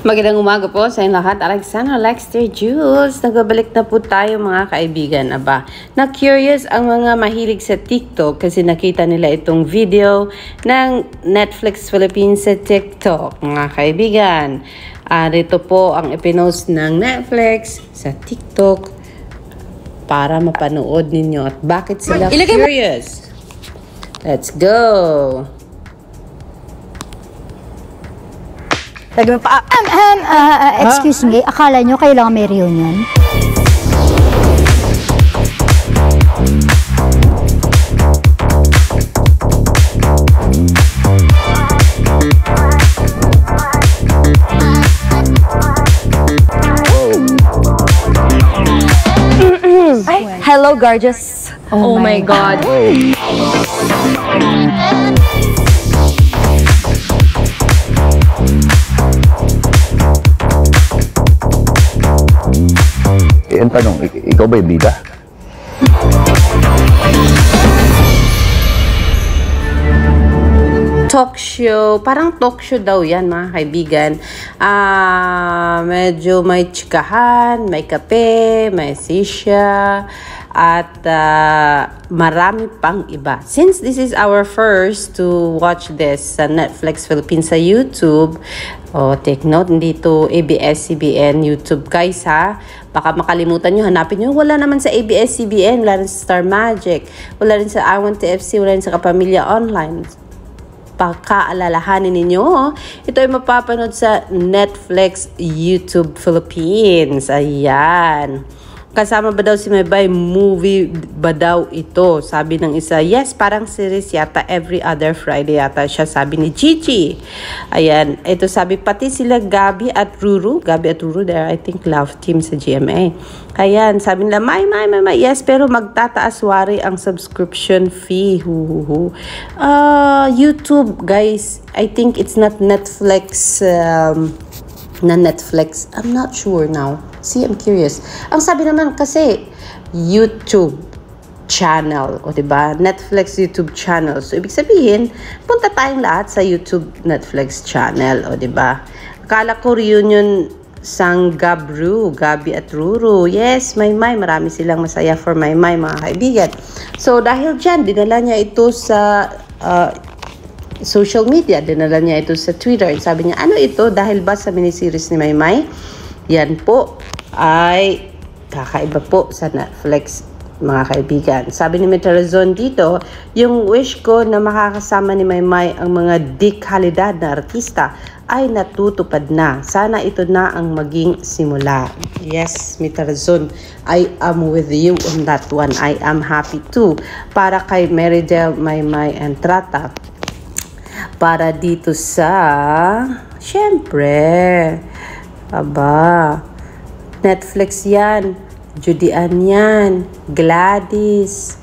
Magandang umaga po sa inyong lahat. Alexandra Lexter Jules. Nagbabalik na po tayo mga kaibigan. Aba, na-curious ang mga mahilig sa TikTok kasi nakita nila itong video ng Netflix Philippines sa TikTok. Mga kaibigan, dito po ang ipinost ng Netflix sa TikTok para mapanood ninyo at bakit sila curious. Let's go! Lagyan pa, excuse me, akala nyo kailangan may reunion? Hello, gorgeous. Oh my God. Ang tanong, ikaw ba'y bida? Talk show, parang talk show daw yan mga kaibigan. Medyo may chikahan, may kape, may sisya, at marami pang iba. Since this is our first to watch this sa Netflix Philippines sa YouTube, take note, dito ABS-CBN YouTube guys ha. Baka makalimutan nyo, hanapin nyo. Wala naman sa ABS-CBN, wala rin sa Star Magic, wala rin sa I Want TFC, wala rin sa Kapamilya Online. Pakaalalahanin ninyo, ito ay mapapanood sa Netflix YouTube Philippines. Ayan. Kasama ba daw si Maybay? Movie ba daw ito? Sabi ng isa, yes, parang series yata, every other Friday yata siya, sabi ni Chichi. Ayan, ito sabi, pati sila Gabi at Ruru, they're I think love team sa GMA. Ayan, sabi nila, may, yes, pero magtataas wari ang subscription fee. YouTube, guys, I think it's not Netflix, Netflix. I'm not sure now. See, I'm curious. Ang sabi naman kasi, YouTube channel. O diba? Netflix YouTube channel. So, ibig sabihin, punta tayong lahat sa YouTube Netflix channel. O diba? Akala ko reunion sang Gabi at Ruru. Yes, Maymay. Marami silang masaya for Maymay, mga kaibigan. So, dahil dyan, dinala niya ito sa social media. Dinala niya ito sa Twitter. Sabi niya, ano ito? Dahil ba sa miniseries ni Maymay? Yan po ay kakaiba po sa Netflix, mga kaibigan. Sabi ni Meterazon dito, yung wish ko na makakasama ni Maymay ang mga di kalidad na artista ay natutupad na. Sana ito na ang maging simula. Yes, Meterazon, I am with you on that one. I am happy too. Para kay Meridel, Maymay, and Trata. Para dito sa, syempre, aba, Netflix yan, Judian yan, Gladys,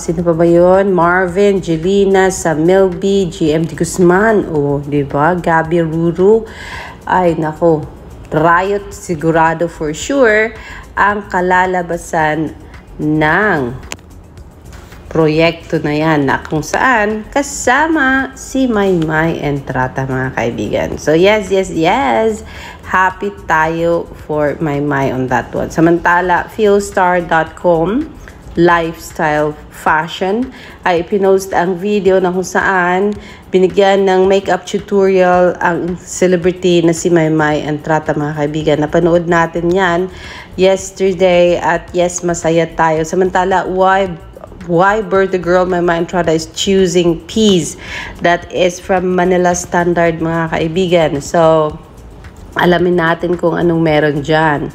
sino pa ba yun? Marvin, Jelina, Samilby, GMD Guzman, diba? Gabi, Ruru, ay nako, Riot sigurado for sure ang kalalabasan ng proyekto na yan na kung saan kasama si Maymay and Trata, mga kaibigan. So yes, happy tayo for Maymay on that one. Samantala, Philstar.com Lifestyle Fashion ay pinost ang video na kung saan binigyan ng makeup tutorial ang celebrity na si Maymay and Trata, mga kaibigan. Napanood natin yan yesterday at yes, masaya tayo. Samantala, why birthday girl Maymay Entrada is choosing peas that is from Manila Standard, mga kaibigan. So, alamin natin kung anong meron dyan.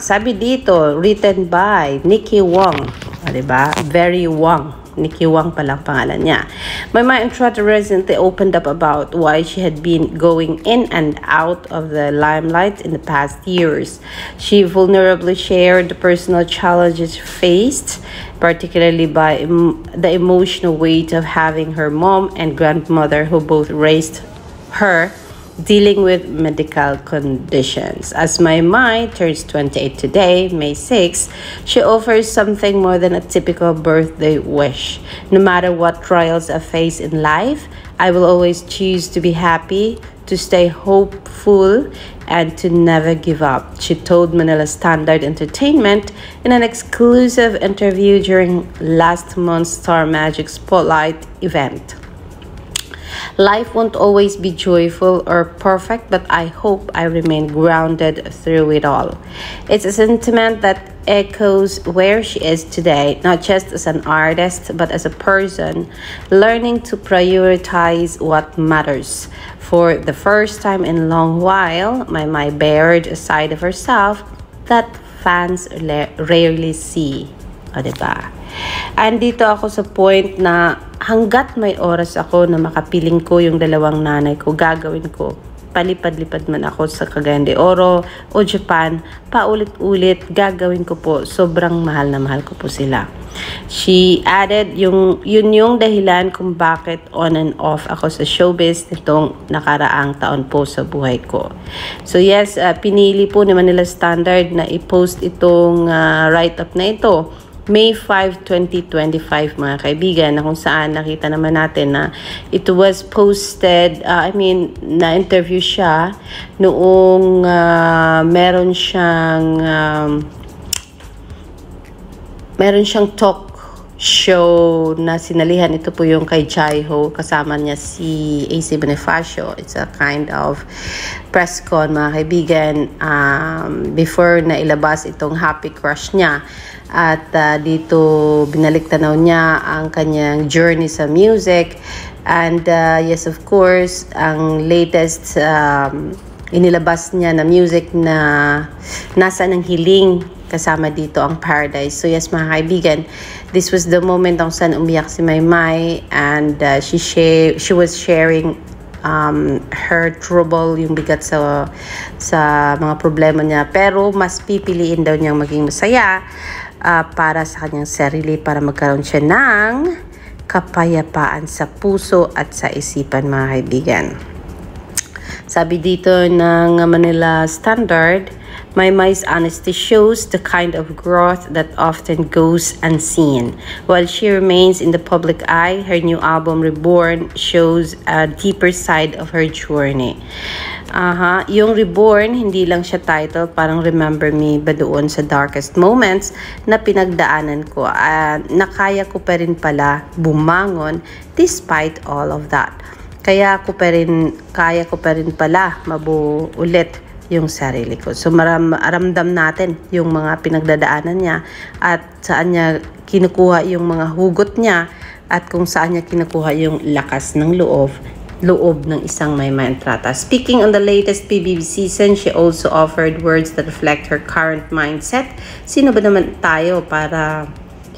Sabi dito, written by Nikki Wong. Diba? Very Wong. Nikki Wong palang pangalan niya. Maymay Entrada recently opened up about why she had been going in and out of the limelight in the past years. She vulnerably shared the personal challenges faced, particularly by the emotional weight of having her mom and grandmother, who both raised her, dealing with medical conditions. As my Mai turns 28 today, May 6, she offers something more than a typical birthday wish. No matter what trials I face in life, I will always choose to be happy, to stay hopeful, and to never give up, she told Manila Standard Entertainment in an exclusive interview during last month's Star Magic Spotlight event. Life won't always be joyful or perfect, but I hope I remain grounded through it all. It's a sentiment that echoes where she is today, not just as an artist, but as a person, learning to prioritize what matters. For the first time in a long while, Mai bared a side of herself that fans rarely see. O, diba? Andito ako sa point na hanggat may oras ako na makapiling ko yung dalawang nanay ko, gagawin ko. Palipad-lipad man ako sa Cagayan de Oro o Japan, paulit-ulit gagawin ko po. Sobrang mahal na mahal ko po sila. She added, yun yung dahilan kung bakit on and off ako sa showbiz nitong nakaraang taon po sa buhay ko. So yes, pinili po ni Manila Standard na i-post itong write-up na ito. May 5, 2025 mga kaibigan, na kung saan nakita naman natin na it was posted, na-interview siya noong meron siyang talk show na sinalihan. Ito po yung kay Jaiho, kasama niya si AC Bonifacio. It's a kind of press con mga kaibigan, before na ilabas itong Happy Crush niya. At dito binalik tanaw niya ang kanyang journey sa music. And yes, of course, ang latest inilabas niya na music na Nasa ng Hiling, kasama dito ang Paradise. So yes mga kaibigan, this was the moment kung saan umiyak si Mai, and she was sharing her trouble, yung bigat sa mga problema niya, pero mas pipiliin daw niyang maging masaya para sa kanyang sarili, para magkaroon siya ng kapayapaan sa puso at sa isipan mga kaibigan. Sabi dito ng Manila Standard, Mai's honesty shows the kind of growth that often goes unseen. While she remains in the public eye, her new album Reborn shows a deeper side of her journey. Yung Reborn, hindi lang siya title, parang Remember Me ba doon sa darkest moments na pinagdaanan ko. Nakaya ko pa rin pala bumangon despite all of that. Kaya kaya ko pa rin pala mabuo ulit yung sarili ko. So maramdam natin yung mga pinagdadaanan niya at saan niya kinukuha yung mga hugot niya at kung saan niya kinukuha yung lakas ng loob ng isang Mai Entrata. Speaking on the latest PBB season, she also offered words that reflect her current mindset. Sino ba naman tayo para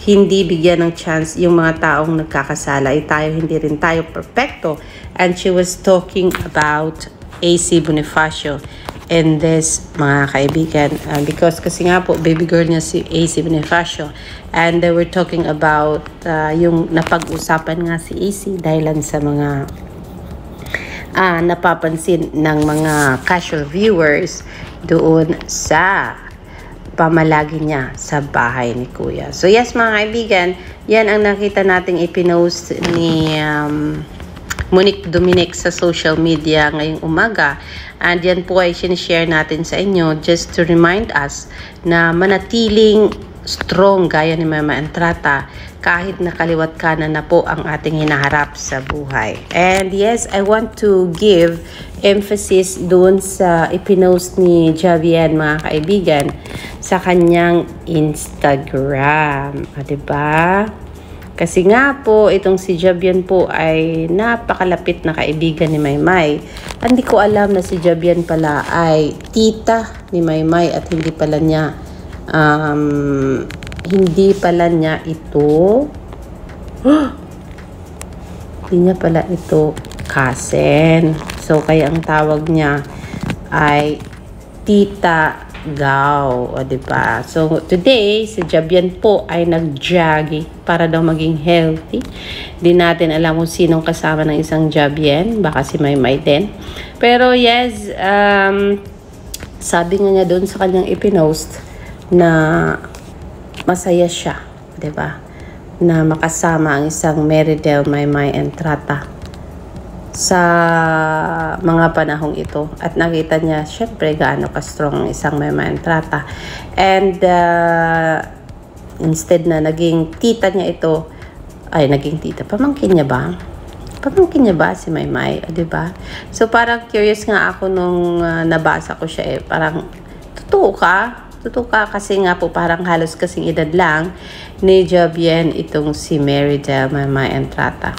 hindi bigyan ng chance yung mga taong nagkakasala? Hindi rin tayo perfecto. And she was talking about AC Bonifacio in this mga kaibigan, because kasi nga po baby girl niya si AC Bonifacio, and they were talking about yung napag-usapan nga si AC dahilan sa mga napapansin ng mga casual viewers doon sa pamalagi niya sa bahay ni Kuya. So yes mga kaibigan, yan ang nakita nating ipinost ni Monique Dominic sa social media ngayong umaga. And yan po ay sinishare natin sa inyo just to remind us na manatiling strong gaya ni Mama Entrata kahit nakaliwat kanan na po ang ating hinaharap sa buhay. And yes, I want to give emphasis doon sa ipinost ni Javian mga kaibigan sa kanyang Instagram. Diba? Kasi nga po, itong si Javian po ay napakalapit na kaibigan ni Mai. Hindi ko alam na si Javian pala ay tita ni Mai at hindi pala niya ito cousin. So kaya ang tawag niya ay Tita Gao, o diba? So, today, si Jabian po ay nag-jogging para daw maging healthy. Di natin alam kung sinong kasama ng isang Jabian. Baka si Maymay din. Pero yes, sabi nga niya doon sa kanyang ipinost na masaya siya, diba? Na makasama ang isang Meridel, Maymay, and Trata sa mga panahong ito. At nakita niya, syempre, gaano ka-strong ang isang Maymay and Trata. And instead na naging tita niya ito, naging tita, pamangkin niya ba? Pamangkin niya ba si Maymay? O, diba? So, parang curious nga ako nung nabasa ko siya Parang, totoo ka? Totoo ka kasi nga po parang halos kasing edad lang ni Jabian itong si Meridel, Maymay, and Trata.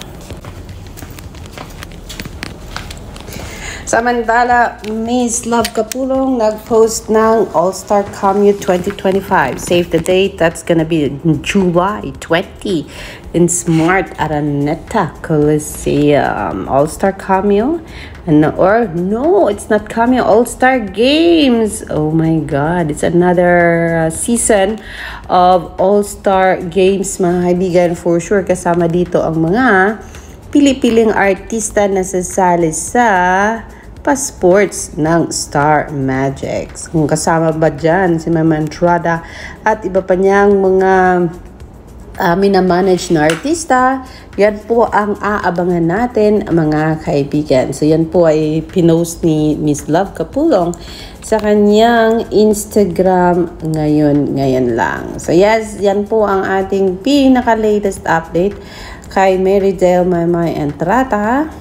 Samantala, Miss Love Kapulong nag-post ng All-Star Commute 2025. Save the date, that's gonna be July 20 in Smart Araneta Coliseum. All-Star Commute? No, it's not Commute. All-Star Games. Oh my God, it's another season of All-Star Games, mga kaibigan. For sure, kasama dito ang mga pili-piling artista na sasali sa pa-sports ng Star Magic. Kung kasama ba dyan si Mama Entrada at iba pa niyang mga minamanage na artista, yan po ang aabangan natin, mga kaibigan. So yan po ay pinost ni Miss Love Kapulong sa kanyang Instagram ngayon lang. So yes, yan po ang ating pinaka-latest update kay Meridel, Maymay, and Trata.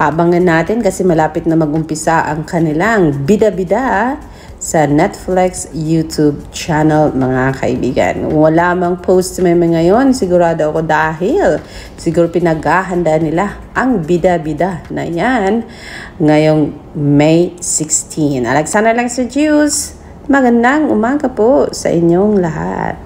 Abangan natin kasi malapit na mag-umpisa ang kanilang bida-bida sa Netflix YouTube channel, mga kaibigan. Wala mang post si Maymay ngayon, sigurado ako dahil siguro pinaghahanda nila ang bida-bida na yan ngayong May 16. Alexander lang sa Juice. Magandang umaga po sa inyong lahat.